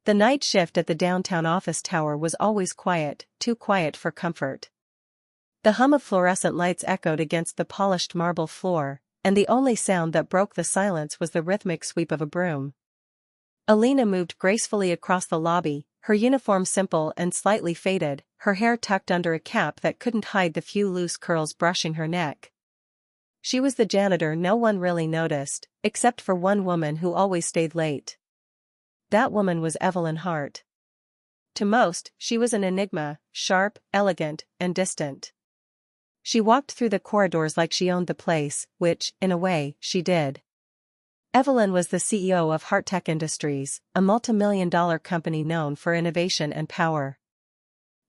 The night shift at the downtown office tower was always quiet, too quiet for comfort. The hum of fluorescent lights echoed against the polished marble floor, and the only sound that broke the silence was the rhythmic sweep of a broom. Alina moved gracefully across the lobby, her uniform simple and slightly faded, her hair tucked under a cap that couldn't hide the few loose curls brushing her neck. She was the janitor no one really noticed, except for one woman who always stayed late. That woman was Evelyn Hart. To most, she was an enigma, sharp, elegant, and distant. She walked through the corridors like she owned the place, which, in a way, she did. Evelyn was the CEO of Hart Tech Industries, a multi-million-dollar company known for innovation and power.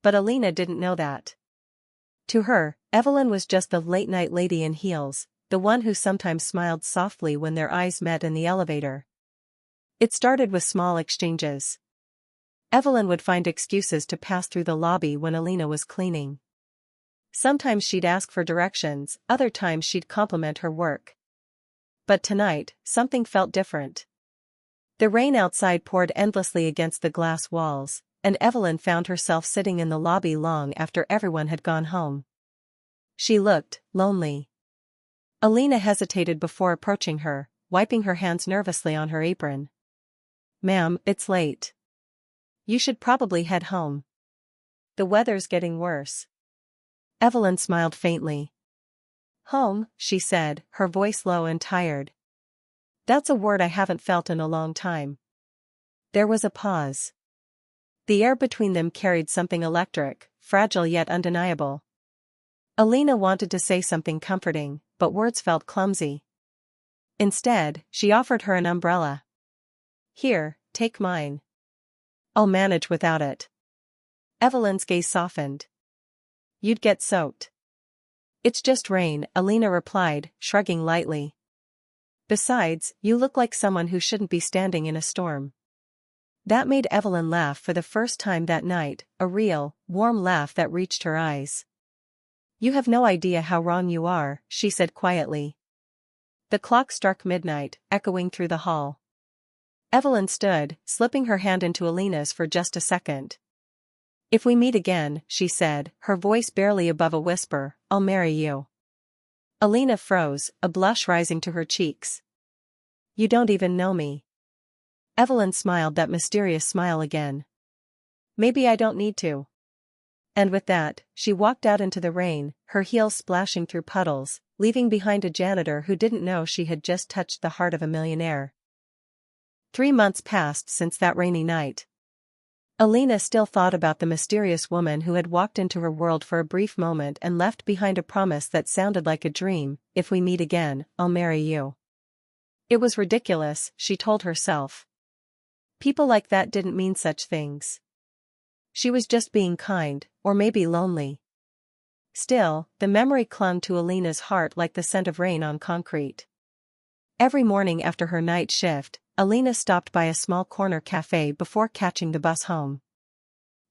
But Alina didn't know that. To her, Evelyn was just the late-night lady in heels, the one who sometimes smiled softly when their eyes met in the elevator. It started with small exchanges. Evelyn would find excuses to pass through the lobby when Alina was cleaning. Sometimes she'd ask for directions, other times she'd compliment her work. But tonight, something felt different. The rain outside poured endlessly against the glass walls, and Evelyn found herself sitting in the lobby long after everyone had gone home. She looked lonely. Alina hesitated before approaching her, wiping her hands nervously on her apron. "Ma'am, it's late. You should probably head home. The weather's getting worse." Evelyn smiled faintly. "Home," she said, her voice low and tired. "That's a word I haven't felt in a long time." There was a pause. The air between them carried something electric, fragile yet undeniable. Alina wanted to say something comforting, but words felt clumsy. Instead, she offered her an umbrella. "Here, take mine. I'll manage without it." Evelyn's gaze softened. "You'd get soaked." "It's just rain," Alina replied, shrugging lightly. "Besides, you look like someone who shouldn't be standing in a storm." That made Evelyn laugh for the first time that night, a real, warm laugh that reached her eyes. "You have no idea how wrong you are," she said quietly. The clock struck midnight, echoing through the hall. Evelyn stood, slipping her hand into Alina's for just a second. "If we meet again," she said, her voice barely above a whisper, "I'll marry you." Alina froze, a blush rising to her cheeks. "You don't even know me." Evelyn smiled that mysterious smile again. "Maybe I don't need to." And with that, she walked out into the rain, her heels splashing through puddles, leaving behind a janitor who didn't know she had just touched the heart of a millionaire. 3 months passed since that rainy night. Alina still thought about the mysterious woman who had walked into her world for a brief moment and left behind a promise that sounded like a dream. "If we meet again, I'll marry you." It was ridiculous, she told herself. People like that didn't mean such things. She was just being kind, or maybe lonely. Still, the memory clung to Alina's heart like the scent of rain on concrete. Every morning after her night shift, Alina stopped by a small corner cafe before catching the bus home.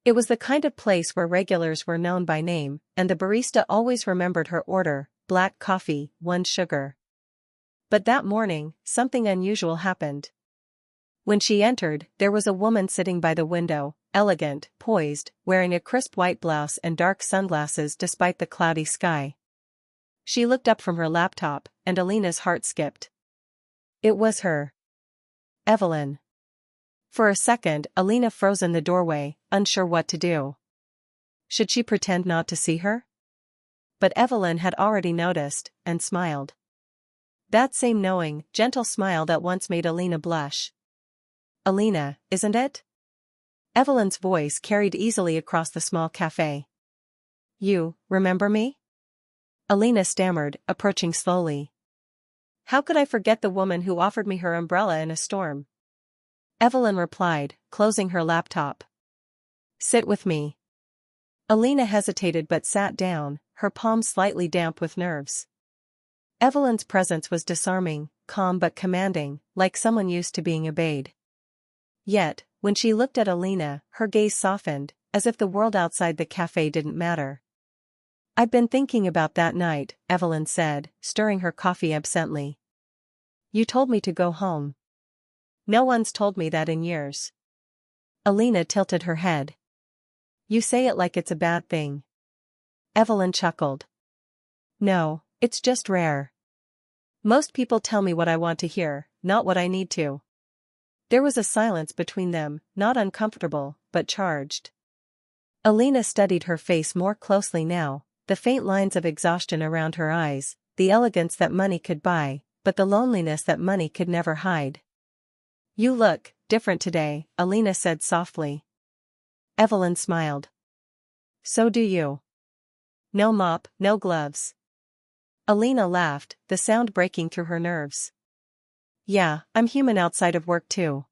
It was the kind of place where regulars were known by name, and the barista always remembered her order: black coffee, 1 sugar. But that morning, something unusual happened. When she entered, there was a woman sitting by the window, elegant, poised, wearing a crisp white blouse and dark sunglasses despite the cloudy sky. She looked up from her laptop, and Alina's heart skipped. It was her. Evelyn. For a second, Alina froze in the doorway, unsure what to do. Should she pretend not to see her? But Evelyn had already noticed, and smiled. That same knowing, gentle smile that once made Alina blush. "Alina, isn't it?" Evelyn's voice carried easily across the small cafe. "You remember me?" Alina stammered, approaching slowly. "How could I forget the woman who offered me her umbrella in a storm?" Evelyn replied, closing her laptop. "Sit with me." Alina hesitated but sat down, her palms slightly damp with nerves. Evelyn's presence was disarming, calm but commanding, like someone used to being obeyed. Yet, when she looked at Alina, her gaze softened, as if the world outside the cafe didn't matter. "I've been thinking about that night," Evelyn said, stirring her coffee absently. "You told me to go home. No one's told me that in years." Alina tilted her head. You say it like it's a bad thing. Evelyn chuckled. No, it's just rare. Most people tell me what I want to hear, not what I need to. There was a silence between them, not uncomfortable, but charged. Alina studied her face more closely now, the faint lines of exhaustion around her eyes, the elegance that money could buy, but the loneliness that money could never hide. You look different today, Alina said softly. Evelyn smiled. So do you. No mop, no gloves. Alina laughed, the sound breaking through her nerves. Yeah, I'm human outside of work too.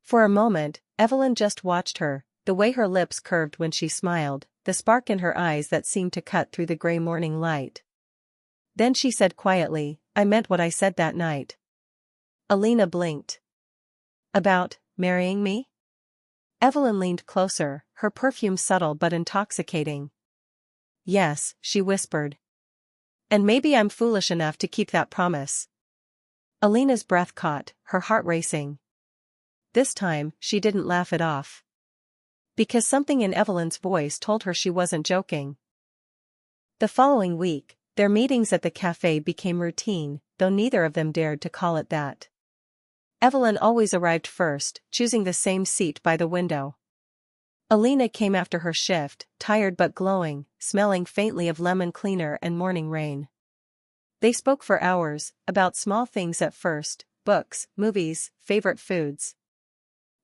For a moment, Evelyn just watched her, the way her lips curved when she smiled, the spark in her eyes that seemed to cut through the gray morning light. Then she said quietly, I meant what I said that night. Alina blinked. About marrying me? Evelyn leaned closer, her perfume subtle but intoxicating. Yes, she whispered. And maybe I'm foolish enough to keep that promise. Alina's breath caught, her heart racing. This time, she didn't laugh it off. Because something in Evelyn's voice told her she wasn't joking. The following week, their meetings at the cafe became routine, though neither of them dared to call it that. Evelyn always arrived first, choosing the same seat by the window. Alina came after her shift, tired but glowing, smelling faintly of lemon cleaner and morning rain. They spoke for hours, about small things at first, books, movies, favorite foods.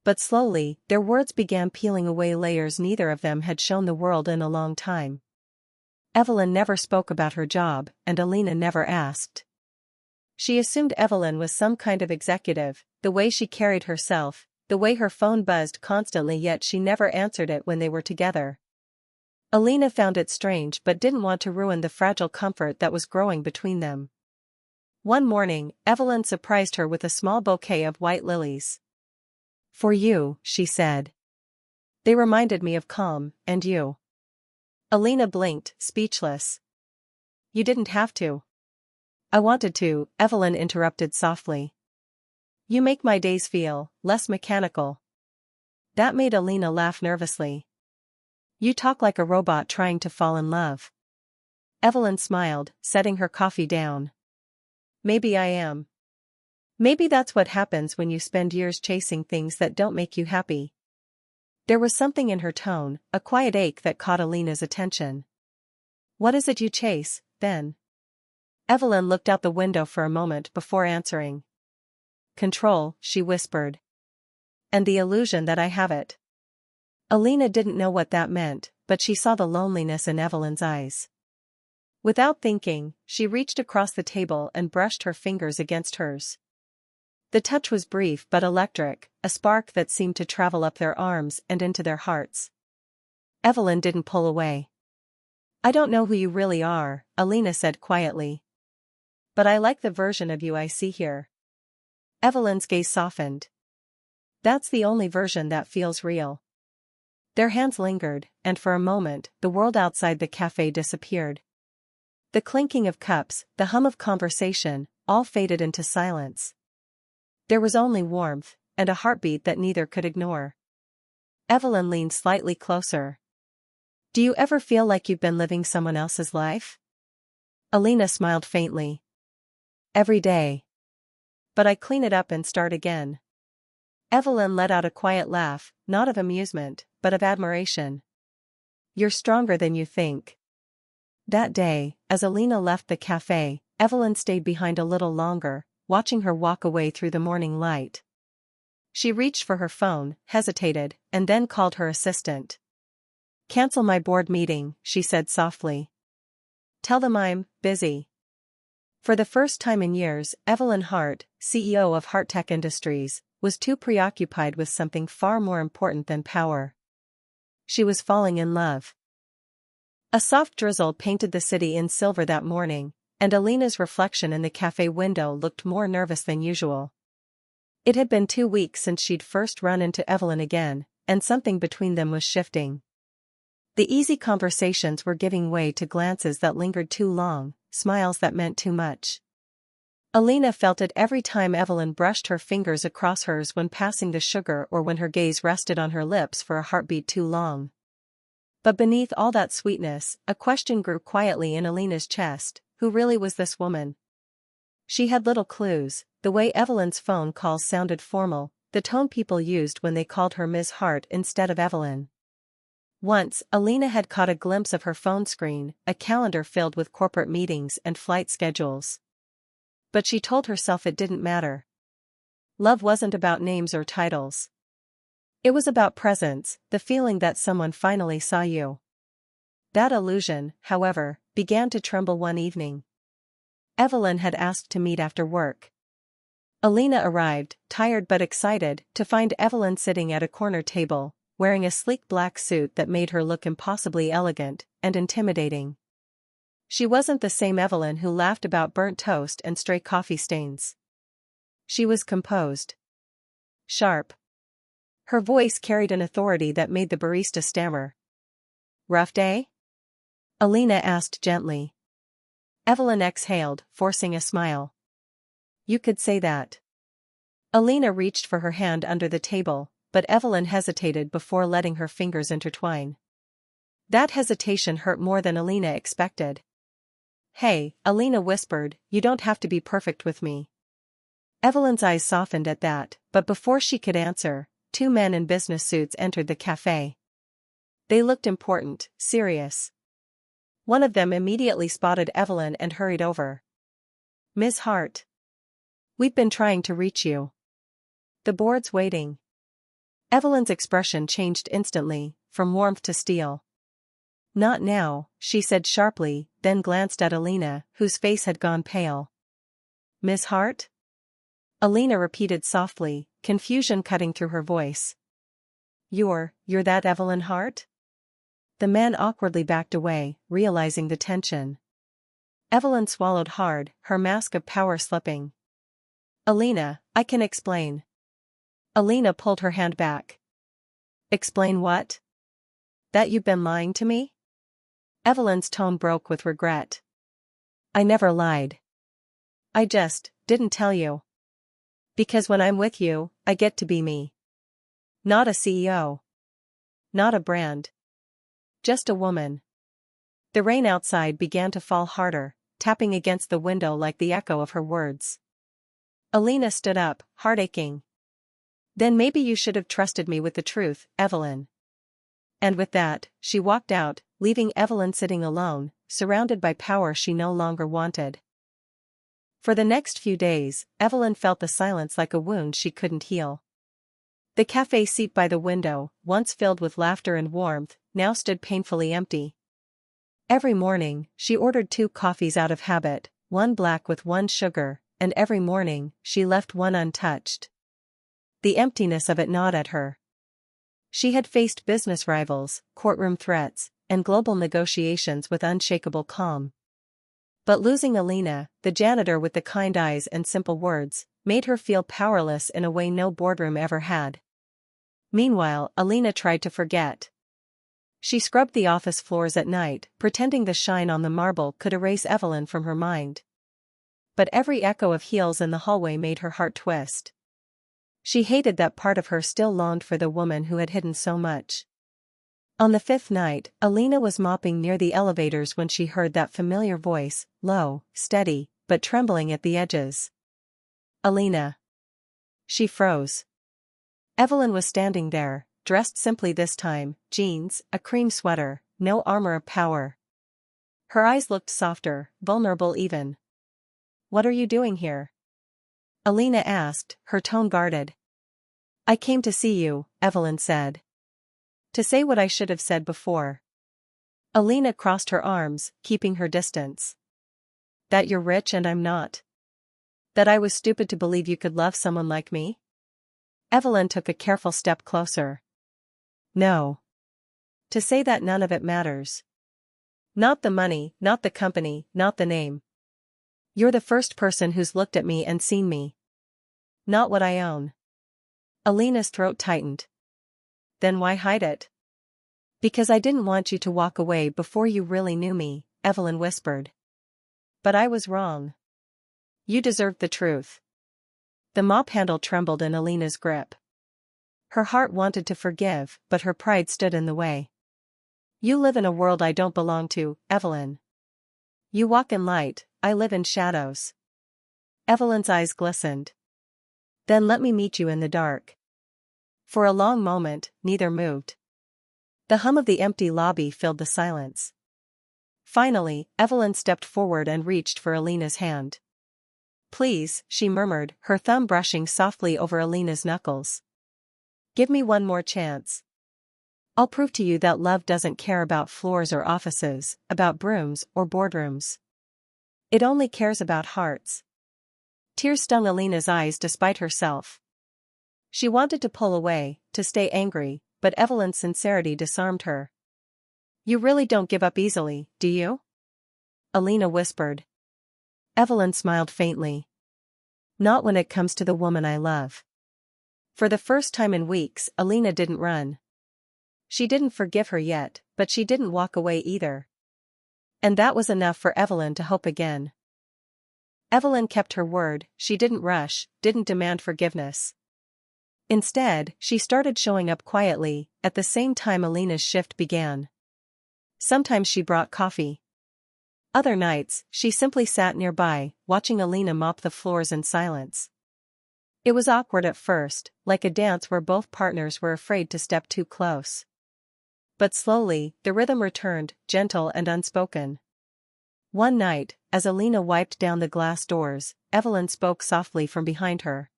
But slowly, their words began peeling away layers neither of them had shown the world in a long time. Evelyn never spoke about her job, and Alina never asked. She assumed Evelyn was some kind of executive, the way she carried herself, the way her phone buzzed constantly yet she never answered it when they were together. Alina found it strange but didn't want to ruin the fragile comfort that was growing between them. One morning, Evelyn surprised her with a small bouquet of white lilies. For you, she said. They reminded me of calm, and you. Alina blinked, speechless. You didn't have to. I wanted to, Evelyn interrupted softly. You make my days feel less mechanical. That made Alina laugh nervously. You talk like a robot trying to fall in love. Evelyn smiled, setting her coffee down. Maybe I am. Maybe that's what happens when you spend years chasing things that don't make you happy. There was something in her tone, a quiet ache that caught Alina's attention. What is it you chase, then? Evelyn looked out the window for a moment before answering. Control, she whispered. And the illusion that I have it. Alina didn't know what that meant, but she saw the loneliness in Evelyn's eyes. Without thinking, she reached across the table and brushed her fingers against hers. The touch was brief but electric, a spark that seemed to travel up their arms and into their hearts. Evelyn didn't pull away. I don't know who you really are, Alina said quietly. But I like the version of you I see here. Evelyn's gaze softened. That's the only version that feels real. Their hands lingered, and for a moment, the world outside the cafe disappeared. The clinking of cups, the hum of conversation, all faded into silence. There was only warmth, and a heartbeat that neither could ignore. Evelyn leaned slightly closer. Do you ever feel like you've been living someone else's life? Alina smiled faintly. Every day. But I clean it up and start again. Evelyn let out a quiet laugh, not of amusement, but of admiration. You're stronger than you think. That day, as Alina left the cafe, Evelyn stayed behind a little longer, watching her walk away through the morning light. She reached for her phone, hesitated, and then called her assistant. Cancel my board meeting, she said softly. Tell them I'm busy. For the first time in years, Evelyn Hart, CEO of HeartTech Industries, was too preoccupied with something far more important than power. She was falling in love. A soft drizzle painted the city in silver that morning, and Alina's reflection in the cafe window looked more nervous than usual. It had been 2 weeks since she'd first run into Evelyn again, and something between them was shifting. The easy conversations were giving way to glances that lingered too long, smiles that meant too much. Alina felt it every time Evelyn brushed her fingers across hers when passing the sugar or when her gaze rested on her lips for a heartbeat too long. But beneath all that sweetness, a question grew quietly in Alina's chest: who really was this woman? She had little clues. The way Evelyn's phone calls sounded formal, the tone people used when they called her Ms. Hart instead of Evelyn. Once, Alina had caught a glimpse of her phone screen, a calendar filled with corporate meetings and flight schedules. But she told herself it didn't matter. Love wasn't about names or titles. It was about presence, the feeling that someone finally saw you. That illusion, however, began to tremble one evening. Evelyn had asked to meet after work. Alina arrived, tired but excited, to find Evelyn sitting at a corner table, wearing a sleek black suit that made her look impossibly elegant and intimidating. She wasn't the same Evelyn who laughed about burnt toast and stray coffee stains. She was composed. Sharp. Her voice carried an authority that made the barista stammer. "Rough day?" Alina asked gently. Evelyn exhaled, forcing a smile. "You could say that." Alina reached for her hand under the table, but Evelyn hesitated before letting her fingers intertwine. That hesitation hurt more than Alina expected. "Hey," Alina whispered, "you don't have to be perfect with me." Evelyn's eyes softened at that, but before she could answer, two men in business suits entered the cafe. They looked important, serious. One of them immediately spotted Evelyn and hurried over. "Miss Hart. We've been trying to reach you. The board's waiting." Evelyn's expression changed instantly, from warmth to steel. "Not now," she said sharply, then glanced at Alina, whose face had gone pale. "Miss Hart?" Alina repeated softly, confusion cutting through her voice. You're that Evelyn Hart?" The man awkwardly backed away, realizing the tension. Evelyn swallowed hard, her mask of power slipping. "Alina, I can explain." Alina pulled her hand back. "Explain what?" "That you've been lying to me?" Evelyn's tone broke with regret. "I never lied. I just didn't tell you. Because when I'm with you, I get to be me. Not a CEO. Not a brand. Just a woman." The rain outside began to fall harder, tapping against the window like the echo of her words. Alina stood up, heart aching. "Then maybe you should have trusted me with the truth, Evelyn." And with that, she walked out, leaving Evelyn sitting alone, surrounded by power she no longer wanted. For the next few days, Evelyn felt the silence like a wound she couldn't heal. The cafe seat by the window, once filled with laughter and warmth, now stood painfully empty. Every morning, she ordered 2 coffees out of habit, one black with 1 sugar, and every morning, she left one untouched. The emptiness of it gnawed at her. She had faced business rivals, courtroom threats, and global negotiations with unshakable calm. But losing Alina, the janitor with the kind eyes and simple words, made her feel powerless in a way no boardroom ever had. Meanwhile, Alina tried to forget. She scrubbed the office floors at night, pretending the shine on the marble could erase Evelyn from her mind. But every echo of heels in the hallway made her heart twist. She hated that part of her still longed for the woman who had hidden so much. On the 5th night, Alina was mopping near the elevators when she heard that familiar voice, low, steady, but trembling at the edges. "Alina." She froze. Evelyn was standing there, dressed simply this time, jeans, a cream sweater, no armor of power. Her eyes looked softer, vulnerable even. "What are you doing here?" Alina asked, her tone guarded. "I came to see you," Evelyn said. "To say what I should have said before." Alina crossed her arms, keeping her distance. "That you're rich and I'm not? That I was stupid to believe you could love someone like me?" Evelyn took a careful step closer. "No. To say that none of it matters. Not the money, not the company, not the name. You're the first person who's looked at me and seen me. Not what I own." Alina's throat tightened. "Then why hide it?" "Because I didn't want you to walk away before you really knew me," Evelyn whispered. "But I was wrong. You deserved the truth. The mop handle trembled in Alina's grip. Her heart wanted to forgive, but her pride stood in the way. You live in a world I don't belong to, Evelyn. You walk in light, I live in shadows. Evelyn's eyes glistened. Then let me meet you in the dark. For a long moment, neither moved. The hum of the empty lobby filled the silence. Finally, Evelyn stepped forward and reached for Alina's hand. Please, she murmured, her thumb brushing softly over Alina's knuckles. Give me one more chance. I'll prove to you that love doesn't care about floors or offices, about brooms or boardrooms. It only cares about hearts. Tears stung Alina's eyes despite herself. She wanted to pull away, to stay angry, but Evelyn's sincerity disarmed her. You really don't give up easily, do you? Alina whispered. Evelyn smiled faintly. Not when it comes to the woman I love. For the first time in weeks, Alina didn't run. She didn't forgive her yet, but she didn't walk away either. And that was enough for Evelyn to hope again. Evelyn kept her word, she didn't rush, didn't demand forgiveness. Instead, she started showing up quietly, at the same time Alina's shift began. Sometimes she brought coffee. Other nights, she simply sat nearby, watching Alina mop the floors in silence. It was awkward at first, like a dance where both partners were afraid to step too close. But slowly, the rhythm returned, gentle and unspoken. One night, as Alina wiped down the glass doors, Evelyn spoke softly from behind her.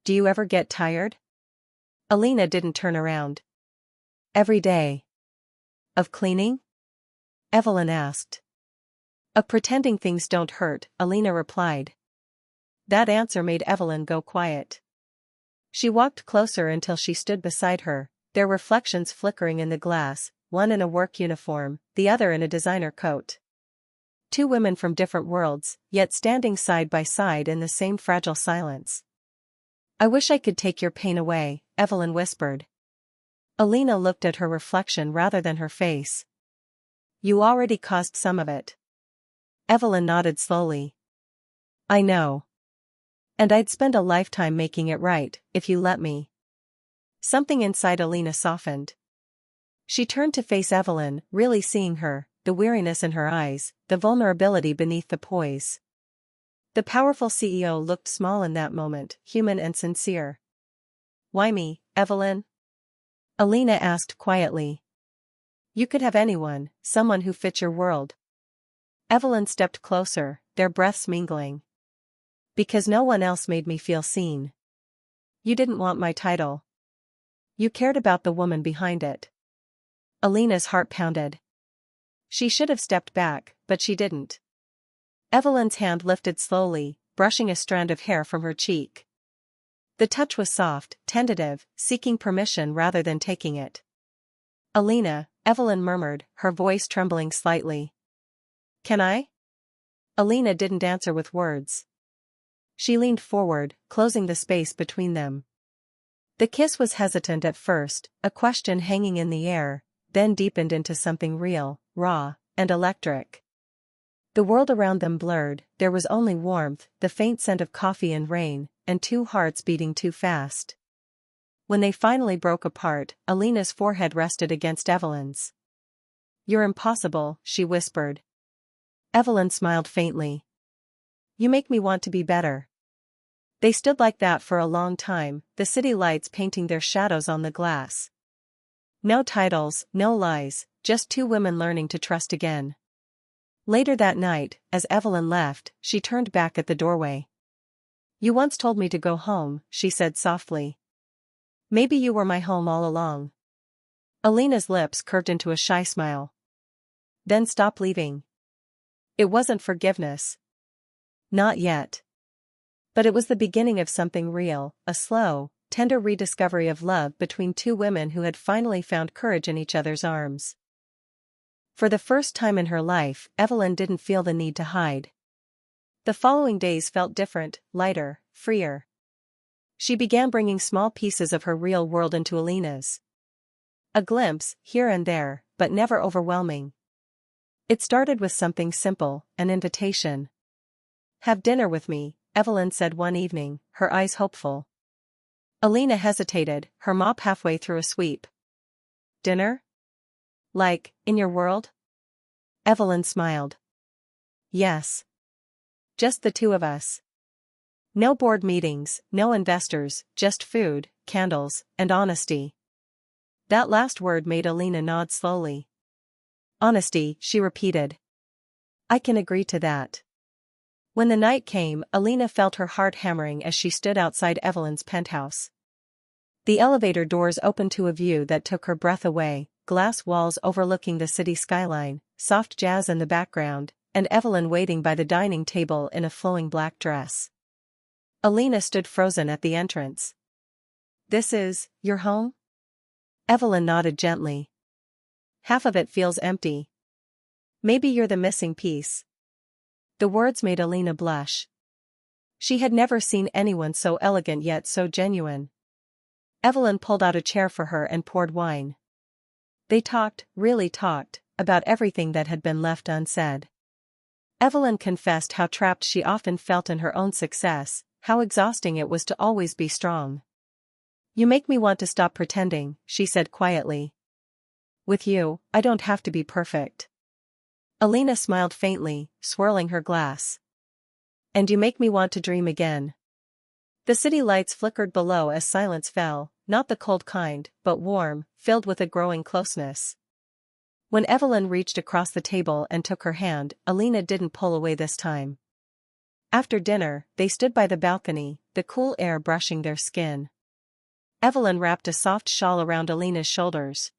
Do you ever get tired? Alina didn't turn around. Every day. Of cleaning? Evelyn asked. Of pretending things don't hurt, Alina replied. That answer made Evelyn go quiet. She walked closer until she stood beside her, their reflections flickering in the glass, one in a work uniform, the other in a designer coat. Two women from different worlds, yet standing side by side in the same fragile silence. I wish I could take your pain away, Evelyn whispered. Alina looked at her reflection rather than her face. You already caused some of it. Evelyn nodded slowly. I know. And I'd spend a lifetime making it right, if you let me. Something inside Alina softened. She turned to face Evelyn, really seeing her, the weariness in her eyes, the vulnerability beneath the poise. The powerful CEO looked small in that moment, human and sincere. Why me, Evelyn? Alina asked quietly. You could have anyone, someone who fit your world. Evelyn stepped closer, their breaths mingling. Because no one else made me feel seen. You didn't want my title. You cared about the woman behind it. Alina's heart pounded. She should have stepped back, but she didn't. Evelyn's hand lifted slowly, brushing a strand of hair from her cheek. The touch was soft, tentative, seeking permission rather than taking it. Alina, Evelyn murmured, her voice trembling slightly. Can I? Alina didn't answer with words. She leaned forward, closing the space between them. The kiss was hesitant at first, a question hanging in the air, then deepened into something real, raw, and electric. The world around them blurred, there was only warmth, the faint scent of coffee and rain, and two hearts beating too fast. When they finally broke apart, Alina's forehead rested against Evelyn's. You're impossible, she whispered. Evelyn smiled faintly. You make me want to be better. They stood like that for a long time, the city lights painting their shadows on the glass. No titles, no lies, just two women learning to trust again. Later that night, as Evelyn left, she turned back at the doorway. You once told me to go home, she said softly. Maybe you were my home all along. Alina's lips curved into a shy smile. Then stop leaving. It wasn't forgiveness. Not yet. But it was the beginning of something real, a slow, tender rediscovery of love between two women who had finally found courage in each other's arms. For the first time in her life, Evelyn didn't feel the need to hide. The following days felt different, lighter, freer. She began bringing small pieces of her real world into Alina's. A glimpse, here and there, but never overwhelming. It started with something simple, an invitation. Have dinner with me, Evelyn said one evening, her eyes hopeful. Alina hesitated, her mop halfway through a sweep. Dinner? Like, in your world? Evelyn smiled. Yes. Just the two of us. No board meetings, no investors, just food, candles, and honesty. That last word made Alina nod slowly. Honesty, she repeated. I can agree to that. When the night came, Alina felt her heart hammering as she stood outside Evelyn's penthouse. The elevator doors opened to a view that took her breath away, glass walls overlooking the city skyline, soft jazz in the background, and Evelyn waiting by the dining table in a flowing black dress. Alina stood frozen at the entrance. This is your home? Evelyn nodded gently. Half of it feels empty. Maybe you're the missing piece. The words made Alina blush. She had never seen anyone so elegant yet so genuine. Evelyn pulled out a chair for her and poured wine. They talked, really talked, about everything that had been left unsaid. Evelyn confessed how trapped she often felt in her own success, how exhausting it was to always be strong. You make me want to stop pretending, she said quietly. With you, I don't have to be perfect. Alina smiled faintly, swirling her glass. And you make me want to dream again. The city lights flickered below as silence fell, not the cold kind, but warm, filled with a growing closeness. When Evelyn reached across the table and took her hand, Alina didn't pull away this time. After dinner, they stood by the balcony, the cool air brushing their skin. Evelyn wrapped a soft shawl around Alina's shoulders.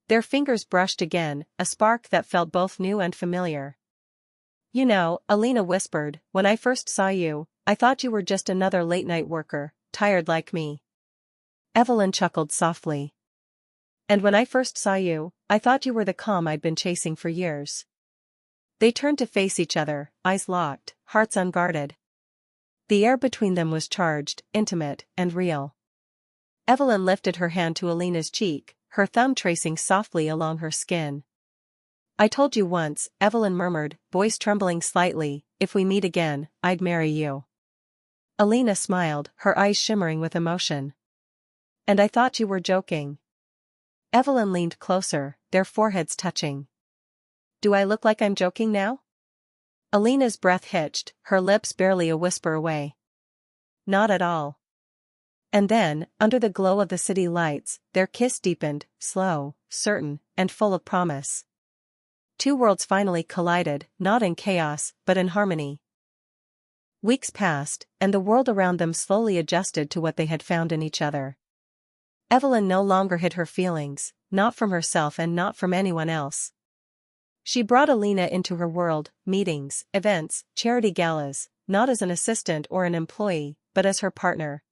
Their fingers brushed again, a spark that felt both new and familiar. You know, Alina whispered, when I first saw you, I thought you were just another late-night worker, tired like me. Evelyn chuckled softly. And when I first saw you, I thought you were the calm I'd been chasing for years. They turned to face each other, eyes locked, hearts unguarded. The air between them was charged, intimate, and real. Evelyn lifted her hand to Alina's cheek, her thumb tracing softly along her skin. I told you once, Evelyn murmured, voice trembling slightly, if we meet again, I'd marry you. Alina smiled, her eyes shimmering with emotion. And I thought you were joking. Evelyn leaned closer, their foreheads touching. Do I look like I'm joking now? Alina's breath hitched, her lips barely a whisper away. Not at all. And then, under the glow of the city lights, their kiss deepened, slow, certain, and full of promise. Two worlds finally collided, not in chaos, but in harmony. Weeks passed, and the world around them slowly adjusted to what they had found in each other. Evelyn no longer hid her feelings, not from herself and not from anyone else. She brought Alina into her world, meetings, events, charity galas, not as an assistant or an employee, but as her partner.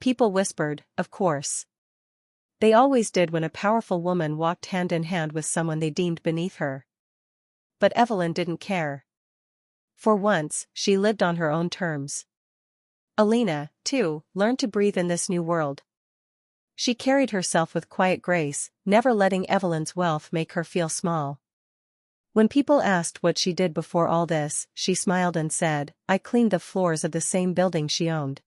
People whispered, of course. They always did when a powerful woman walked hand in hand with someone they deemed beneath her. But Evelyn didn't care. For once, she lived on her own terms. Alina, too, learned to breathe in this new world. She carried herself with quiet grace, never letting Evelyn's wealth make her feel small. When people asked what she did before all this, she smiled and said, I cleaned the floors of the same building she owned.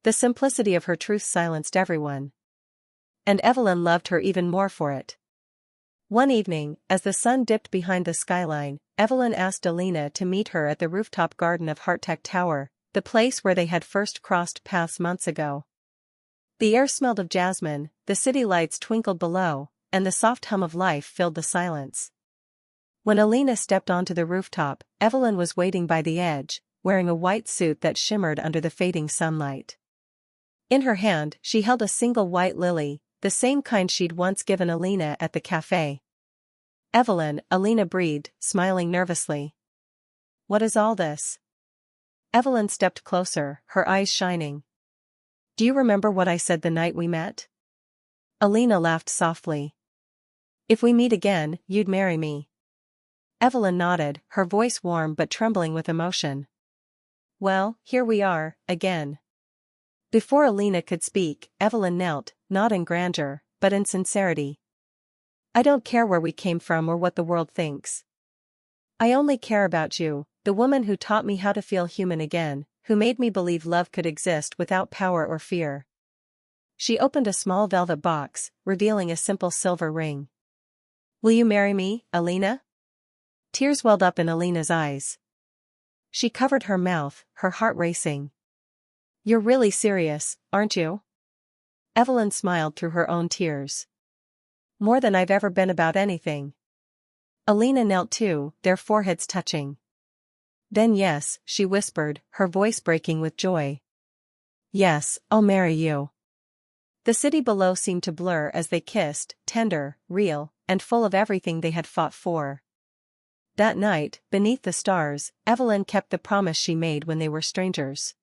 The simplicity of her truth silenced everyone. And Evelyn loved her even more for it. One evening, as the sun dipped behind the skyline, Evelyn asked Alina to meet her at the rooftop garden of Hartech Tower, the place where they had first crossed paths months ago. The air smelled of jasmine, the city lights twinkled below, and the soft hum of life filled the silence. When Alina stepped onto the rooftop, Evelyn was waiting by the edge, wearing a white suit that shimmered under the fading sunlight. In her hand, she held a single white lily, the same kind she'd once given Alina at the cafe. Evelyn, Alina breathed, smiling nervously. What is all this? Evelyn stepped closer, her eyes shining. Do you remember what I said the night we met? Alina laughed softly. If we meet again, you'd marry me. Evelyn nodded, her voice warm but trembling with emotion. Well, here we are, again. Before Alina could speak, Evelyn knelt, not in grandeur, but in sincerity. I don't care where we came from or what the world thinks. I only care about you, The woman who taught me how to feel human again, who made me believe love could exist without power or fear. She opened a small velvet box, revealing a simple silver ring. Will you marry me, Alina? Tears welled up in Alina's eyes. She covered her mouth, her heart racing. You're really serious, aren't you? Evelyn smiled through her own tears. More than I've ever been about anything. Alina knelt too, their foreheads touching. Then yes, she whispered, her voice breaking with joy. Yes, I'll marry you. The city below seemed to blur as they kissed, tender, real, and full of everything they had fought for. That night, beneath the stars, Evelyn kept the promise she made when they were strangers.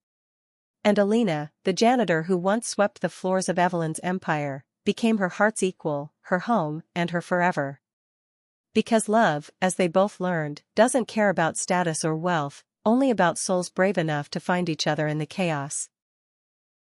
And Alina, the janitor who once swept the floors of Evelyn's empire, became her heart's equal, her home, and her forever. Because love, as they both learned, doesn't care about status or wealth, only about souls brave enough to find each other in the chaos.